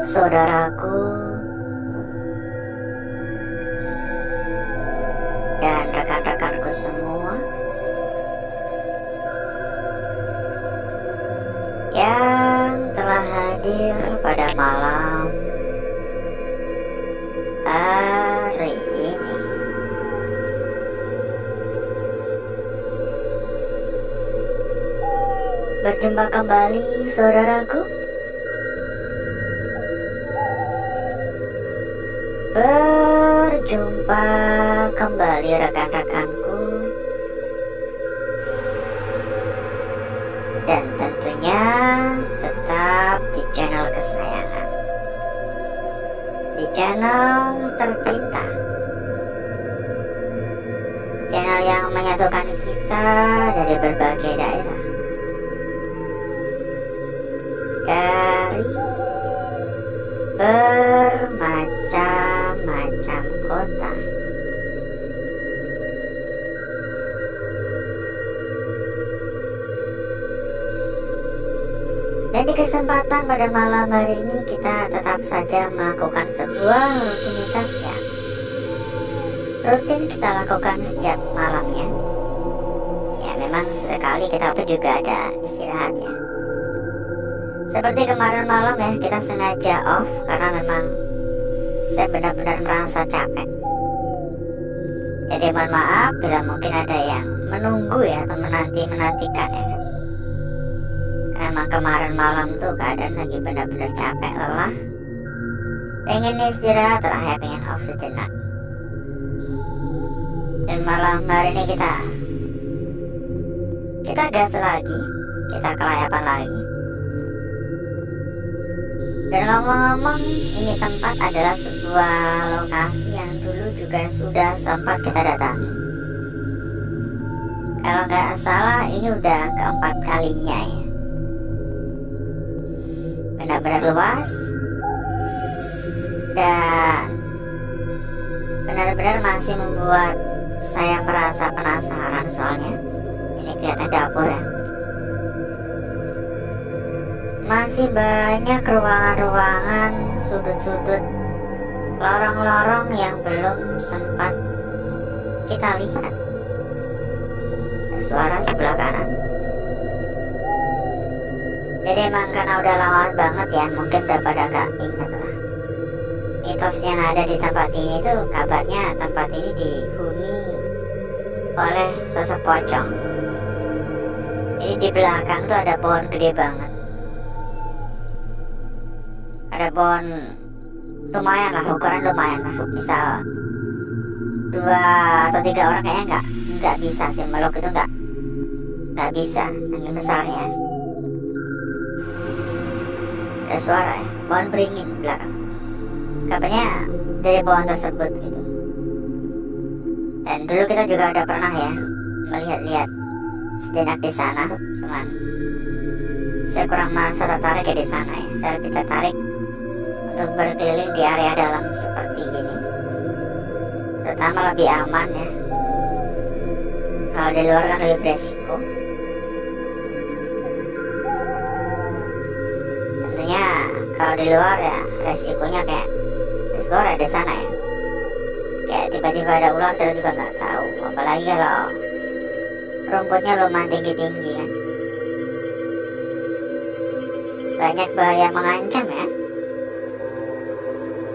Saudaraku dan rekan-rekanku semua yang telah hadir pada malam hari ini. Berjumpa kembali saudaraku. Berjumpa kembali rekan-rekanku. Dan tentunya tetap di channel kesayangan, di channel tercinta, channel yang menyatukan kita dari berbagai daerah, dari bermacam-macam kota. Dan di kesempatan pada malam hari ini kita tetap saja melakukan sebuah rutinitas yang rutin kita lakukan setiap malamnya. Ya memang sesekali kita juga ada istirahat ya. Seperti kemarin malam ya, kita sengaja off karena memang saya benar-benar merasa capek. Jadi mohon maaf bila mungkin ada yang menunggu ya atau menantikan ya. Emang kemarin malam tuh keadaan lagi benar-benar capek, lelah, pengen istirahat lah ya, pengen off sejenak. Dan malam hari ini kita gas lagi, kita kelayapan lagi. Dan ngomong-ngomong, ini tempat adalah sebuah lokasi yang dulu juga sudah sempat kita datangi. Kalau nggak salah ini udah keempat kalinya ya. Benar-benar luas dan benar-benar masih membuat saya merasa penasaran, soalnya ini kelihatan dapur ya. Masih banyak ruangan-ruangan, sudut-sudut, lorong-lorong yang belum sempat kita lihat. Suara sebelah kanan. Jadi emang karena udah lama banget ya, mungkin udah pada gak ingat lah. Mitos yang ada di tempat ini tuh kabarnya tempat ini dihuni oleh sosok pocong. Jadi di belakang tuh ada pohon gede banget. Ada pohon lumayan lah, ukuran lumayan lah. Misal 2 atau 3 orang kayaknya nggak bisa sih meluk itu, nggak bisa, saking besarnya. Ada suara ya, pohon beringin belakang. Kabarnya dari pohon tersebut gitu. Dan dulu kita juga udah pernah ya melihat-lihat sejenak di sana, cuman saya kurang merasa tertarik ya di sana ya. Saya lebih tertarik untuk berkeliling di area dalam seperti gini, terutama lebih aman ya. Kalau di luar kan lebih beresiko. Tentunya kalau di luar ya resikonya kayak di luar ada di sana ya. Kayak tiba-tiba ada ular kita juga nggak tahu. Apalagi kalau rumputnya lumayan tinggi-tinggi kan. Banyak bahaya mengancam ya.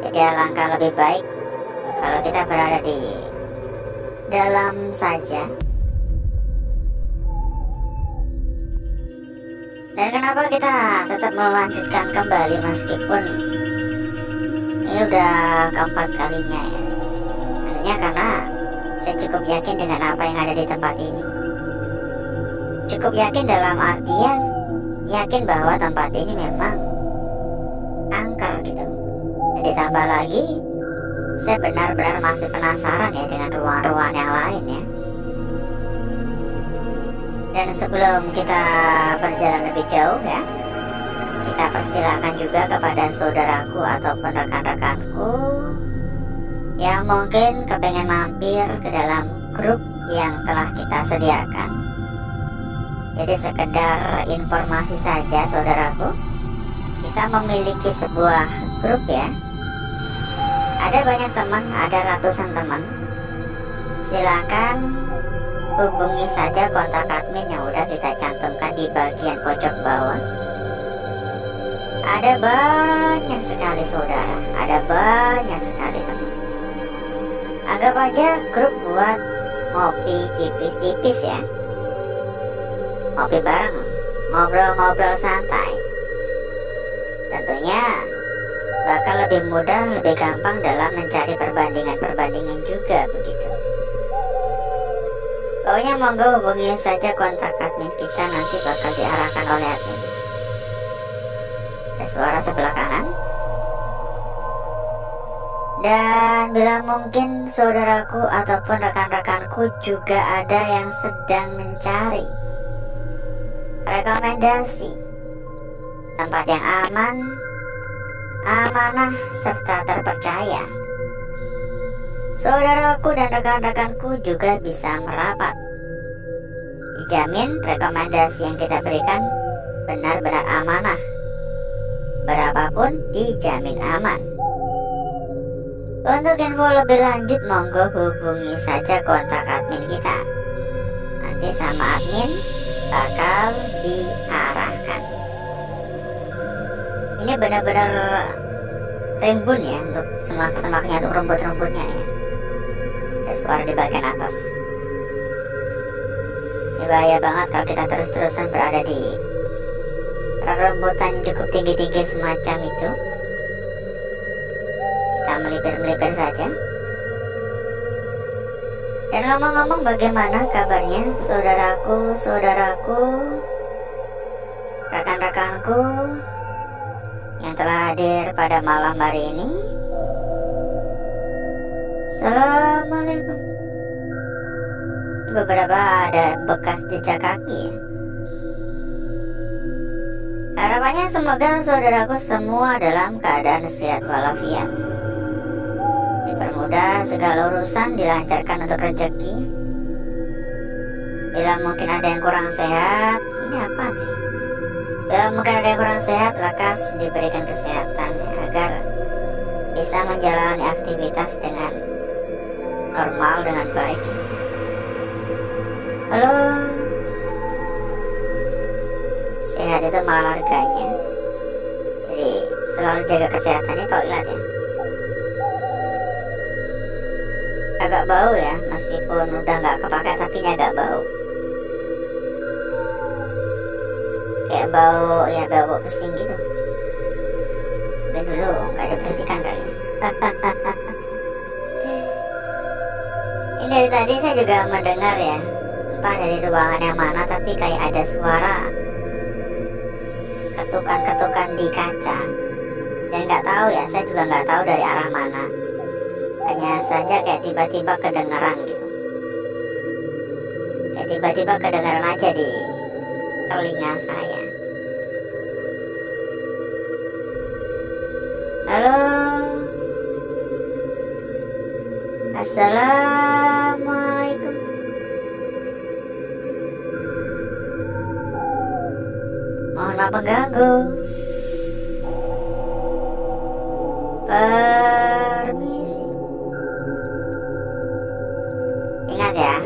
Jadi alangkah lebih baik kalau kita berada di dalam saja. Dan kenapa kita tetap melanjutkan kembali meskipun ini udah keempat kalinya ya. Tentunya karena saya cukup yakin dengan apa yang ada di tempat ini. Cukup yakin dalam artian yakin bahwa tempat ini memang angker gitu. Dan ditambah lagi saya benar-benar masih penasaran ya dengan ruangan-ruangan yang lain ya. Dan sebelum kita berjalan lebih jauh ya, kita persilakan juga kepada saudaraku ataupun rekan-rekanku yang mungkin kepengen mampir ke dalam grup yang telah kita sediakan. Jadi sekedar informasi saja saudaraku, kita memiliki sebuah grup ya. Ada banyak teman, ada ratusan teman. Silakan hubungi saja kontak admin yang udah kita cantumkan di bagian pojok bawah. Ada banyak sekali saudara, ada banyak sekali teman. Anggap aja grup buat ngopi tipis-tipis ya. Ngopi bareng, ngobrol-ngobrol santai. Tentunya bakal lebih mudah, lebih gampang dalam mencari perbandingan-perbandingan juga begitu. Pokoknya monggo hubungi saja kontak admin kita, nanti bakal diarahkan oleh admin. Ada suara sebelah kanan. Dan bila mungkin saudaraku ataupun rekan-rekanku juga ada yang sedang mencari rekomendasi tempat yang aman, amanah, serta terpercaya, saudaraku dan rekan-rekanku juga bisa merapat. Dijamin rekomendasi yang kita berikan benar-benar amanah. Berapapun dijamin aman. Untuk info lebih lanjut monggo hubungi saja kontak admin kita. Nanti sama admin bakal diarahkan. Ini benar-benar rimbun ya untuk semak-semaknya, untuk rumput-rumputnya ya. Ada suara di bagian atas. Ini bahaya banget kalau kita terus-terusan berada di rumputan cukup tinggi-tinggi semacam itu. Kita melipir-melipir saja. Dan ngomong-ngomong, bagaimana kabarnya saudaraku, rekan-rekanku yang telah hadir pada malam hari ini? Assalamualaikum. Beberapa ada bekas jejak kaki ya. Harapannya semoga saudaraku semua dalam keadaan sehat walafiat, dipermudah segala urusan, dilancarkan untuk rezeki. Bila mungkin ada yang kurang sehat, ini apa sih? Bila mungkin ada yang kurang sehat, lekas diberikan kesehatan agar bisa menjalani aktivitas dengan normal, dengan baik. Halo. Sehat itu mahal harganya. Jadi selalu jaga kesehatannya, toilet ya. Agak bau ya, meskipun udah nggak kepake tapi ini agak bau. Kayak bau ya, bau pesing gitu. Dan dulu nggak dibersihkan kali. Ini dari tadi saya juga mendengar ya, entah dari ruangan yang mana tapi kayak ada suara ketukan-ketukan di kaca. Dan nggak tahu ya, saya juga nggak tahu dari arah mana. Hanya saja kayak tiba-tiba kedengaran gitu. Kayak tiba-tiba kedengaran aja di telinga saya. Halo. Assalamualaikum. Mohon maaf mengganggu. Permisi. Ingat ya,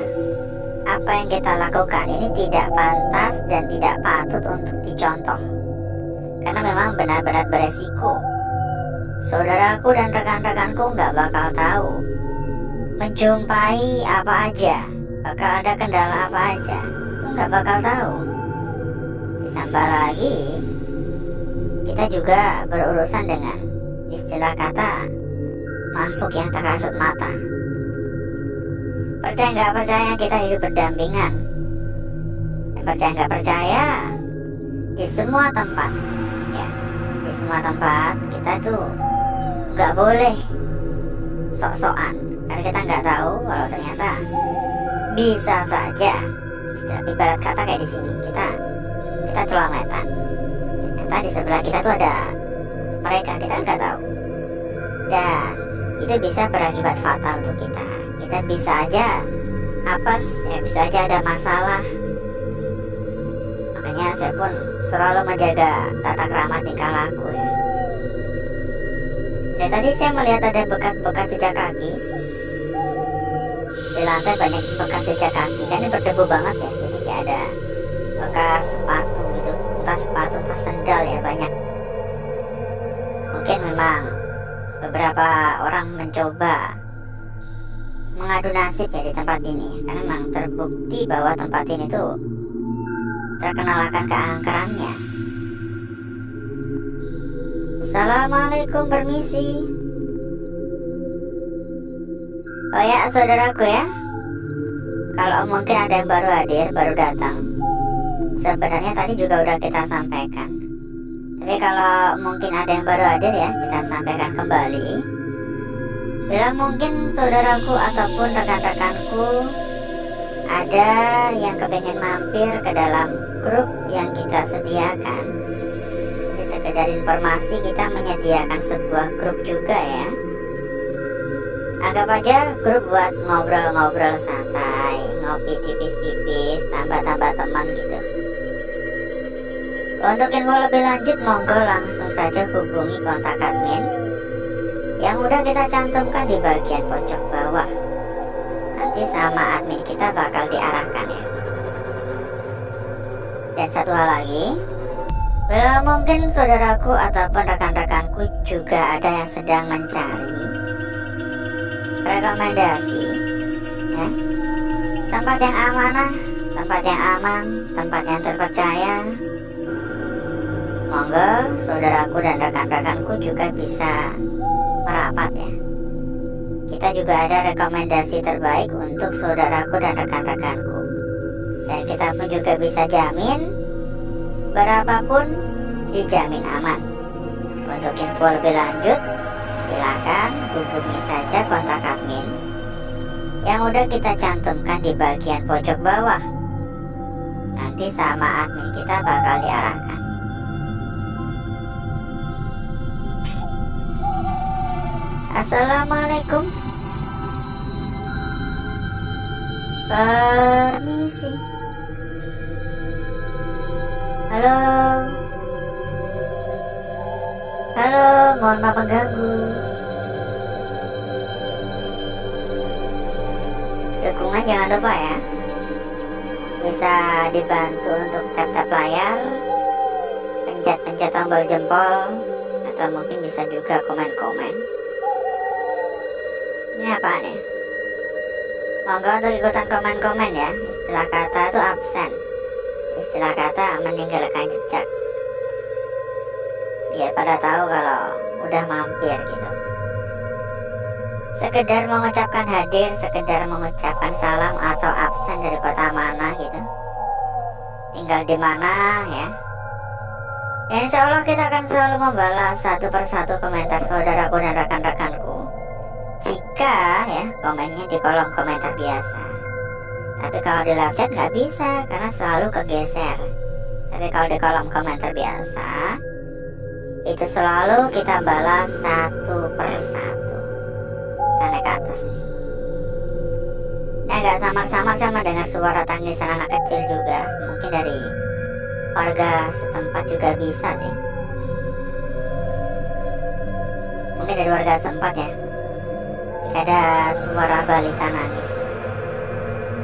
apa yang kita lakukan ini tidak pantas dan tidak patut untuk dicontoh, karena memang benar-benar beresiko. Saudaraku dan rekan-rekanku nggak bakal tahu menjumpai apa aja, bakal ada kendala apa aja, nggak bakal tahu. Ditambah lagi kita juga berurusan dengan istilah kata makhluk yang tak kasat mata. Percaya nggak percaya, kita hidup berdampingan. Dan percaya nggak percaya, di semua tempat ya, di semua tempat kita tuh nggak boleh sok-sokan, karena kita nggak tahu kalau ternyata bisa saja, ibarat kata kayak di sini kita celametan, ternyata di sebelah kita tuh ada mereka, kita nggak tahu, dan itu bisa berakibat fatal untuk kita. Kita bisa aja apes ya, bisa aja ada masalah makanya saya pun selalu menjaga tata krama tingkah laku ya. Dan tadi saya melihat ada bekas-bekas jejak kaki di lantai, banyak bekas jejak kaki kan ini berdebu banget ya, jadi kayak ada bekas sepatu gitu, entah sepatu entah sendal ya, banyak. Mungkin memang beberapa orang mencoba mengadu nasib ya di tempat ini, karena memang terbukti bahwa tempat ini tuh terkenal akan keangkerannya. Assalamualaikum, permisi. Oh ya, saudaraku ya, kalau mungkin ada yang baru hadir, baru datang, sebenarnya tadi juga udah kita sampaikan. Tapi kalau mungkin ada yang baru hadir ya, kita sampaikan kembali. Bila mungkin saudaraku ataupun rekan-rekanku ada yang kepengen mampir ke dalam grup yang kita sediakan, ini sekedar informasi, kita menyediakan sebuah grup juga ya. Anggap aja grup buat ngobrol-ngobrol santai, ngopi tipis-tipis, tambah-tambah teman gitu. Untuk info lebih lanjut, monggo langsung saja hubungi kontak admin yang udah kita cantumkan di bagian pojok bawah. Nanti sama admin kita bakal diarahkan ya. Dan satu hal lagi, bila mungkin saudaraku ataupun rekan-rekanku juga ada yang sedang mencari rekomendasi ya, tempat yang amanah, tempat yang aman, tempat yang terpercaya, monggo saudaraku dan rekan-rekanku juga bisa merapat ya. Kita juga ada rekomendasi terbaik untuk saudaraku dan rekan-rekanku, dan kita pun juga bisa jamin berapapun dijamin aman. Untuk info lebih lanjut, silakan hubungi saja kontak admin yang udah kita cantumkan di bagian pojok bawah. Nanti sama admin kita bakal diarahkan. Assalamualaikum, permisi. Halo, halo, mohon maaf mengganggu. Dukungan jangan lupa ya, bisa dibantu untuk tap-tap layar, pencet-pencet tombol jempol, atau mungkin bisa juga komen-komen. Ini apaan ya? Monggo untuk ikutan komen-komen ya. Istilah kata itu absen, istilah kata meninggalkan jejak, biar pada tahu kalau udah mampir gitu. Sekedar mengucapkan hadir, sekedar mengucapkan salam atau absen dari kota mana gitu, tinggal di mana ya. Insya Allah kita akan selalu membalas satu persatu komentar saudaraku dan rekan-rekanku, jika ya komennya di kolom komentar biasa. Tapi kalau di live chat nggak bisa karena selalu kegeser. Tapi kalau di kolom komentar biasa, itu selalu kita balas satu persatu. Kita naik ke atas nih. Ya nggak samar-samar sama dengar suara tangisan anak kecil juga. Mungkin dari warga setempat juga bisa sih. Mungkin dari warga setempat ya. Ada suara balita nangis.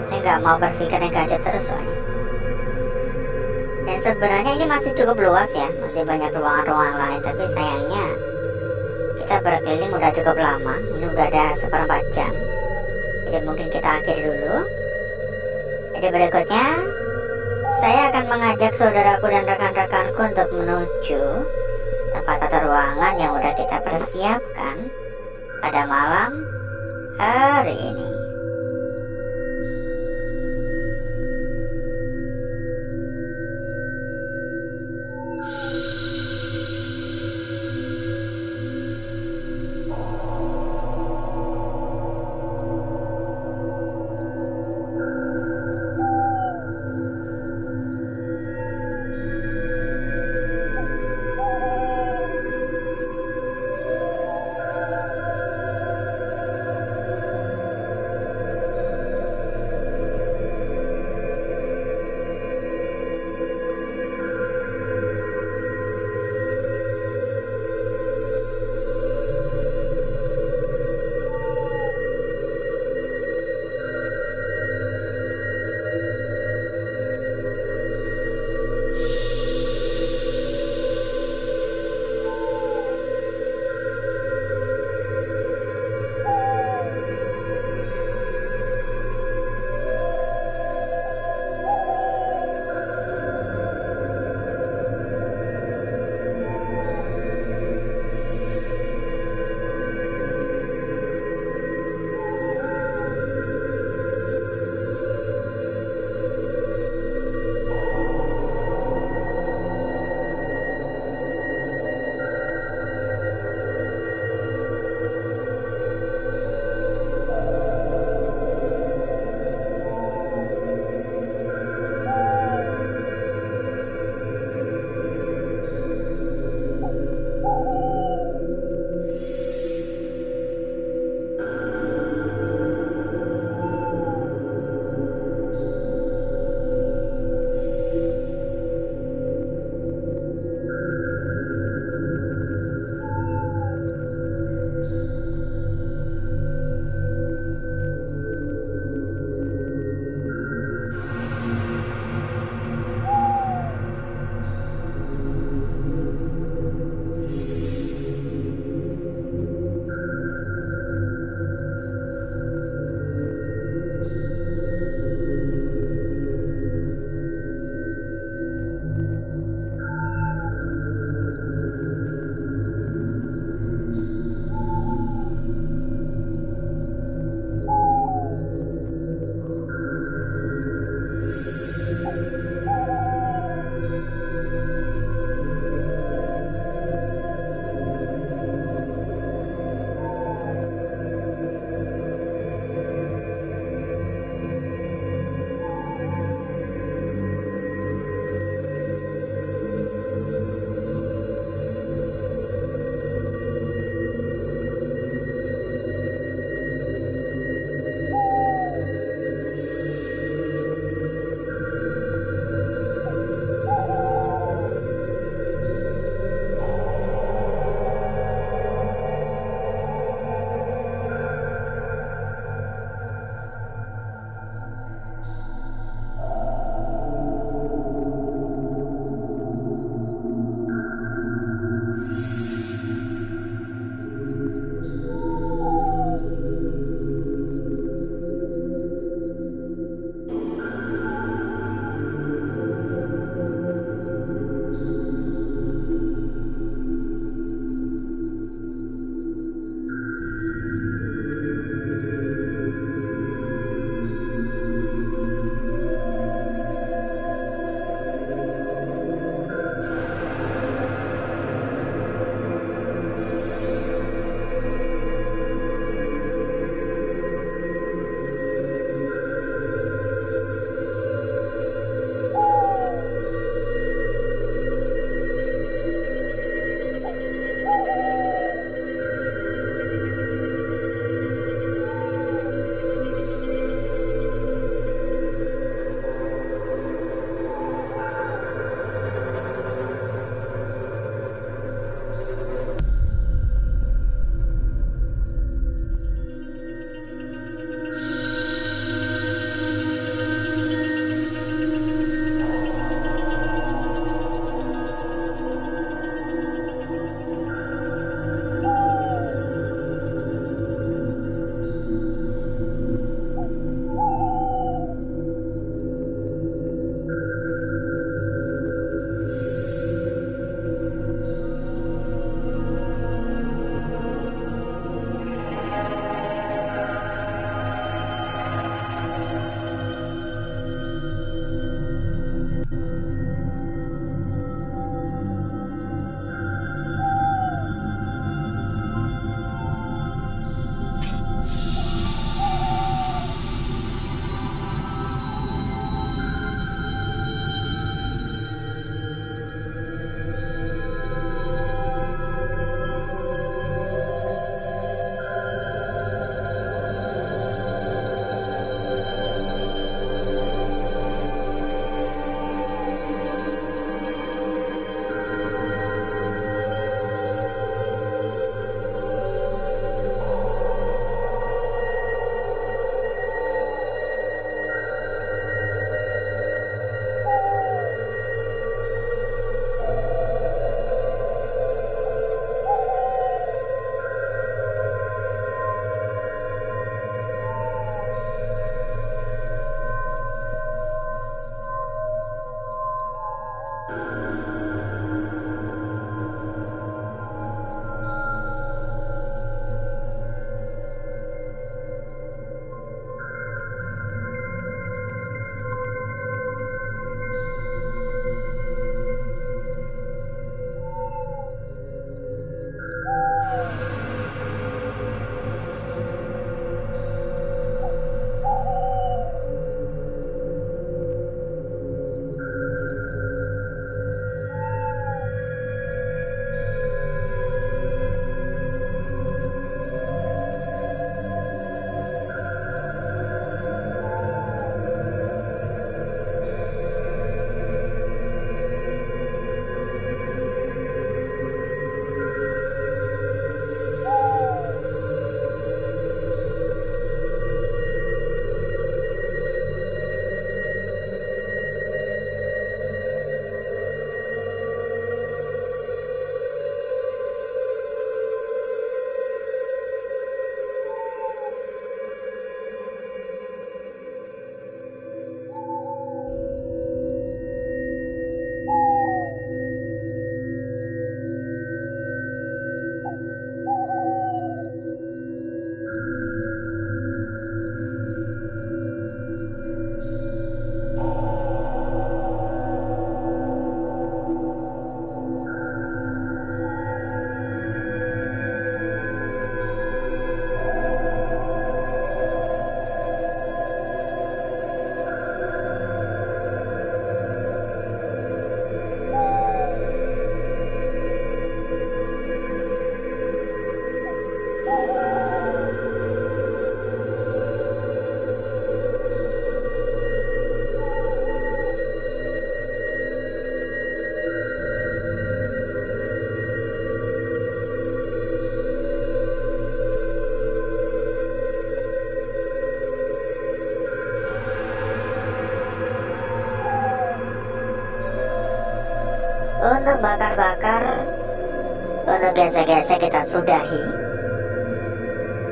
Saya nggak mau berpikir negatif terus soalnya. Dan sebenarnya ini masih cukup luas ya, masih banyak ruangan-ruangan lain. Tapi sayangnya kita berkeliling udah cukup lama. Ini udah ada 1/4 jam. Jadi mungkin kita akhiri dulu. Jadi berikutnya saya akan mengajak saudaraku dan rekan-rekanku untuk menuju tempat tata ruangan yang udah kita persiapkan pada malam hari ini. Untuk bakar-bakar, untuk gesek-gesek kita sudahi.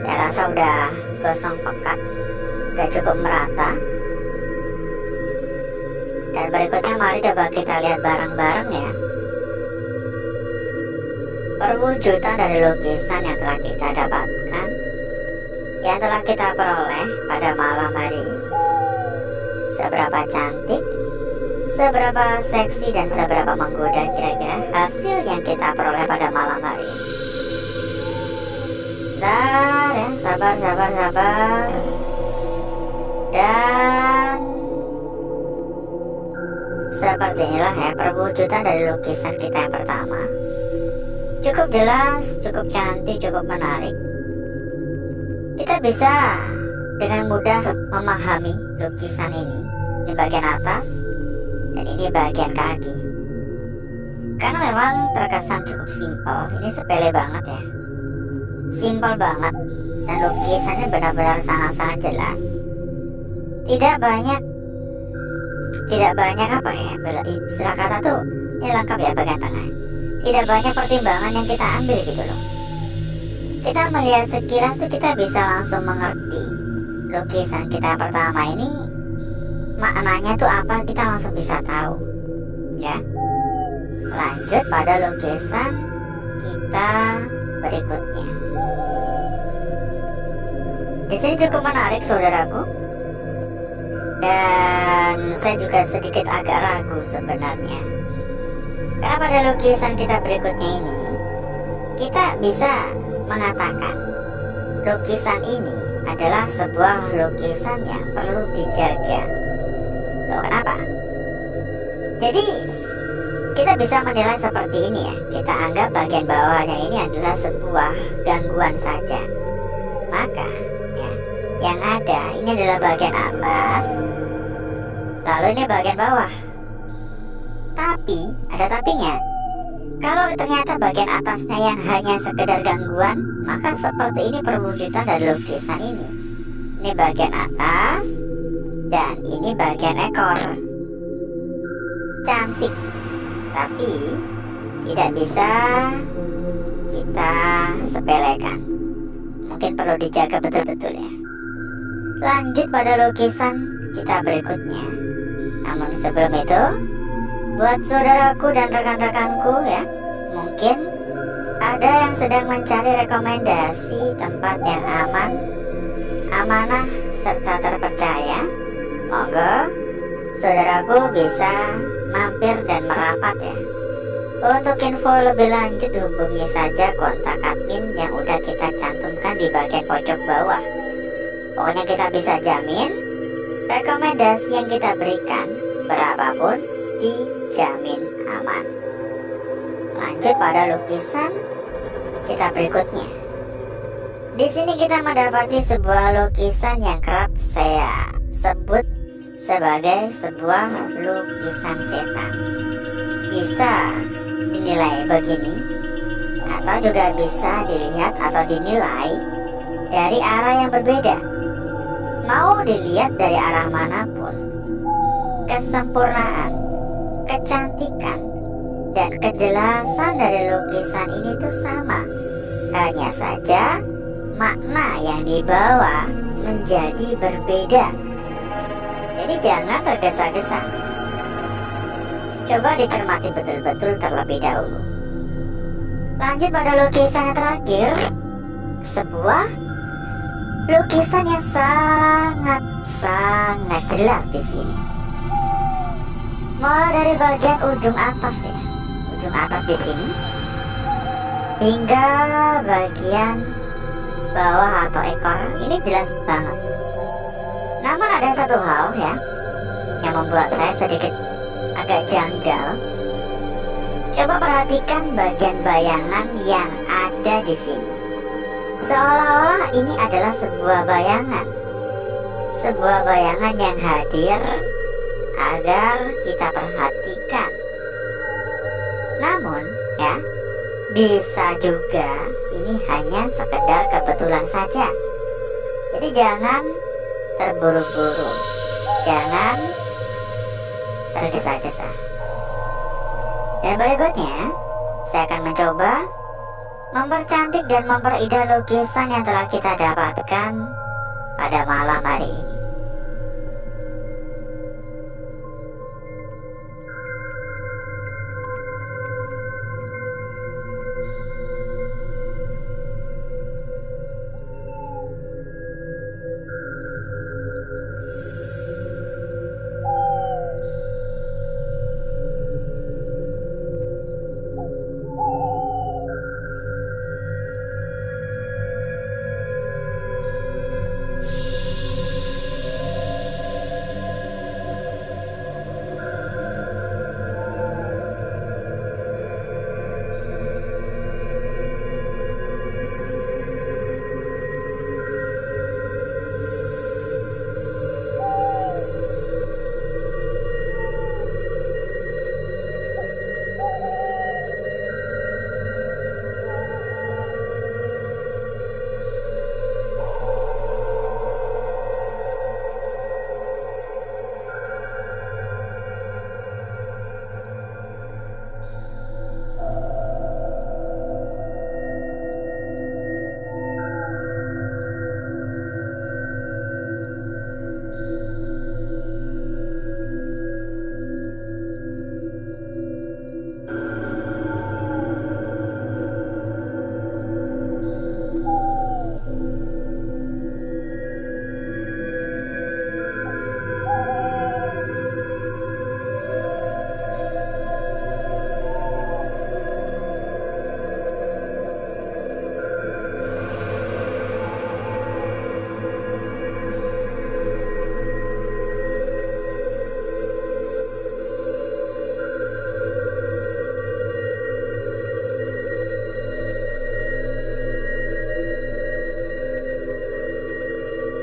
Saya rasa udah gosong pekat, udah cukup merata. Dan berikutnya mari coba kita lihat bareng-bareng ya, perwujudan dari lukisan yang telah kita dapatkan, yang telah kita peroleh pada malam hari ini. Seberapa cantik, seberapa seksi, dan seberapa menggoda kira-kira hasil yang kita peroleh pada malam hari ini. Dan ya, sabar. Dan seperti inilah ya perwujudan dari lukisan kita yang pertama. Cukup jelas, cukup cantik, cukup menarik. Kita bisa dengan mudah memahami lukisan ini. Ini bagian atas dan ini bagian kaki. Karena memang terkesan cukup simpel. Ini sepele banget ya, simpel banget. Dan lukisannya benar-benar sangat-sangat jelas. Tidak banyak apa ya, istilah kata tuh ini lengkap ya bagian tengah. Tidak banyak pertimbangan yang kita ambil gitu loh. Kita melihat sekilas tuh kita bisa langsung mengerti lukisan kita yang pertama ini maknanya tuh apa, kita langsung bisa tahu ya. Lanjut pada lukisan kita berikutnya. Di sini cukup menarik saudaraku, dan saya juga sedikit agak ragu sebenarnya. Karena pada lukisan kita berikutnya ini, kita bisa mengatakan lukisan ini adalah sebuah lukisan yang perlu dijaga. Loh, kenapa? Jadi kita bisa menilai seperti ini ya. Kita anggap bagian bawahnya ini adalah sebuah gangguan saja. Maka ya, yang ada ini adalah bagian atas, lalu ini bagian bawah. Tapi ada tapinya. Kalau ternyata bagian atasnya yang hanya sekedar gangguan, maka seperti ini perwujudan dari lukisan ini. Ini bagian atas dan ini bagian ekor. Cantik, tapi tidak bisa kita sepelekan. Mungkin perlu dijaga betul-betul ya. Lanjut pada lukisan kita berikutnya. Namun sebelum itu, buat saudaraku dan rekan-rekanku ya, mungkin ada yang sedang mencari rekomendasi tempat yang aman, amanah, serta terpercaya. Monggo saudaraku bisa mampir dan merapat ya. Untuk info lebih lanjut hubungi saja kontak admin yang udah kita cantumkan di bagian pojok bawah. Pokoknya kita bisa jamin rekomendasi yang kita berikan berapapun dijamin aman. Lanjut pada lukisan kita berikutnya. Di sini kita mendapati sebuah lukisan yang kerap saya sebut sebagai sebuah lukisan setan. Bisa dinilai begini, atau juga bisa dilihat atau dinilai dari arah yang berbeda. Mau dilihat dari arah manapun, kesempurnaan, kecantikan, dan kejelasan dari lukisan ini tuh sama. Hanya saja makna yang dibawa menjadi berbeda. Jadi jangan tergesa-gesa. Coba dicermati betul-betul terlebih dahulu. Lanjut pada lukisan yang terakhir, sebuah lukisan yang sangat jelas di sini. Mulai dari bagian ujung atas ya, ujung atas di sini, hingga bagian bawah atau ekor, ini jelas banget. Namun ada satu hal ya yang membuat saya sedikit agak janggal. Coba perhatikan bagian bayangan yang ada di sini. Seolah-olah ini adalah sebuah bayangan yang hadir agar kita perhatikan. Namun ya, bisa juga ini hanya sekedar kebetulan saja. Jadi jangan terburu-buru, jangan tergesa-gesa. Dan berikutnya, saya akan mencoba mempercantik dan memperindah lukisan yang telah kita dapatkan pada malam hari ini.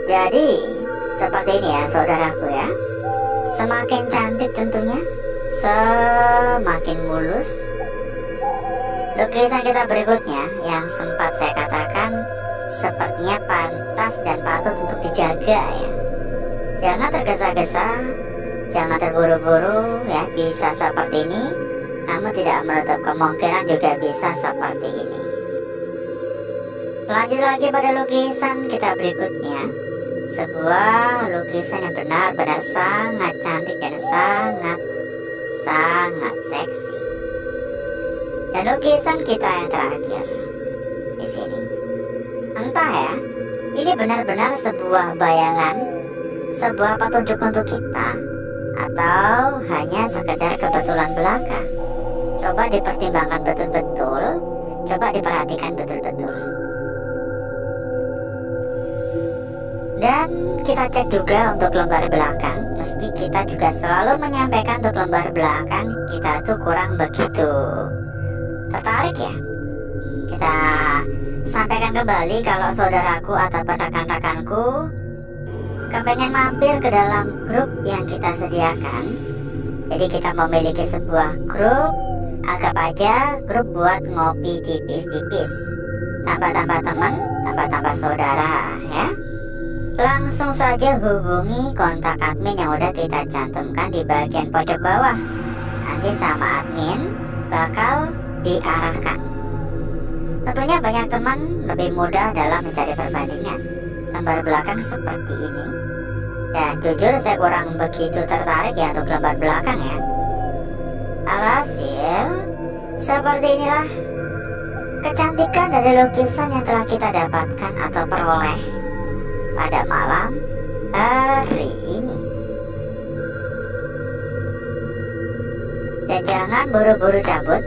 Jadi, seperti ini ya saudaraku ya. Semakin cantik tentunya, semakin mulus. Lukisan kita berikutnya yang sempat saya katakan sepertinya pantas dan patut untuk dijaga ya. Jangan tergesa-gesa, jangan terburu-buru ya. Bisa seperti ini, namun tidak menutup kemungkinan juga bisa seperti ini. Lanjut lagi pada lukisan kita berikutnya. Sebuah lukisan yang benar-benar sangat cantik dan sangat seksi. Dan lukisan kita yang terakhir di sini, entah ya, ini benar-benar sebuah bayangan, sebuah petunjuk untuk kita, atau hanya sekedar kebetulan belaka. Coba dipertimbangkan betul-betul, coba diperhatikan betul-betul. Dan kita cek juga untuk lembar belakang. Meski kita juga selalu menyampaikan untuk lembar belakang kita tuh kurang begitu tertarik ya. Kita sampaikan kembali kalau saudaraku atau rekan-rekanku kepengen mampir ke dalam grup yang kita sediakan. Jadi kita memiliki sebuah grup, anggap aja grup buat ngopi tipis-tipis. Tambah-tambah teman, tambah-tambah saudara ya. Langsung saja hubungi kontak admin yang udah kita cantumkan di bagian pojok bawah. Nanti sama admin bakal diarahkan. Tentunya banyak teman lebih mudah dalam mencari perbandingan lembar belakang seperti ini. Dan jujur saya kurang begitu tertarik ya untuk lembar belakang ya. Alhasil, seperti inilah kecantikan dari lukisan yang telah kita dapatkan atau peroleh pada malam hari ini. Dan jangan buru-buru cabut.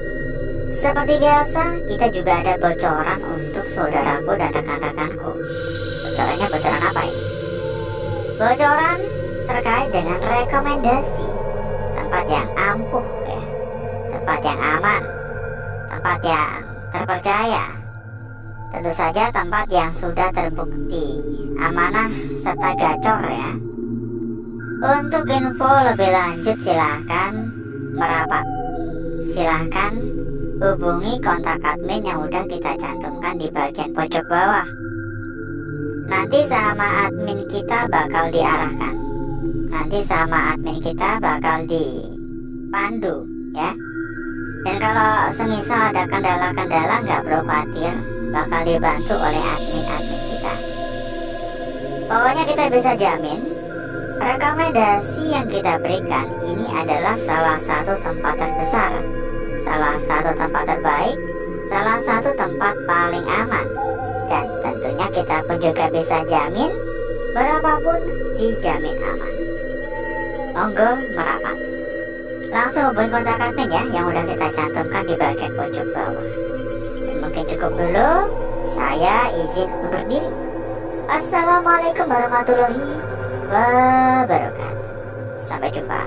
Seperti biasa, kita juga ada bocoran untuk saudaraku dan rekan-rekanku. Bocorannya bocoran apa ini? Bocoran terkait dengan rekomendasi tempat yang ampuh ya, tempat yang aman, tempat yang terpercaya. Tentu saja tempat yang sudah terbukti amanah serta gacor ya. Untuk info lebih lanjut silahkan merapat. Silahkan hubungi kontak admin yang udah kita cantumkan di bagian pojok bawah. Nanti sama admin kita bakal diarahkan. Nanti sama admin kita bakal dipandu ya. Dan kalau semisal ada kendala-kendala, nggak perlu khawatir, bakal dibantu oleh admin-admin kita. Pokoknya kita bisa jamin rekomendasi yang kita berikan ini adalah salah satu tempat terbesar, salah satu tempat terbaik, salah satu tempat paling aman. Dan tentunya kita pun juga bisa jamin berapapun dijamin aman. Monggo merapat. Langsung hubungi kontak admin ya, yang udah kita cantumkan di bagian pojok bawah. Dan mungkin cukup dulu, saya izin undur diri. Assalamualaikum warahmatullahi wabarakatuh. Sampai jumpa.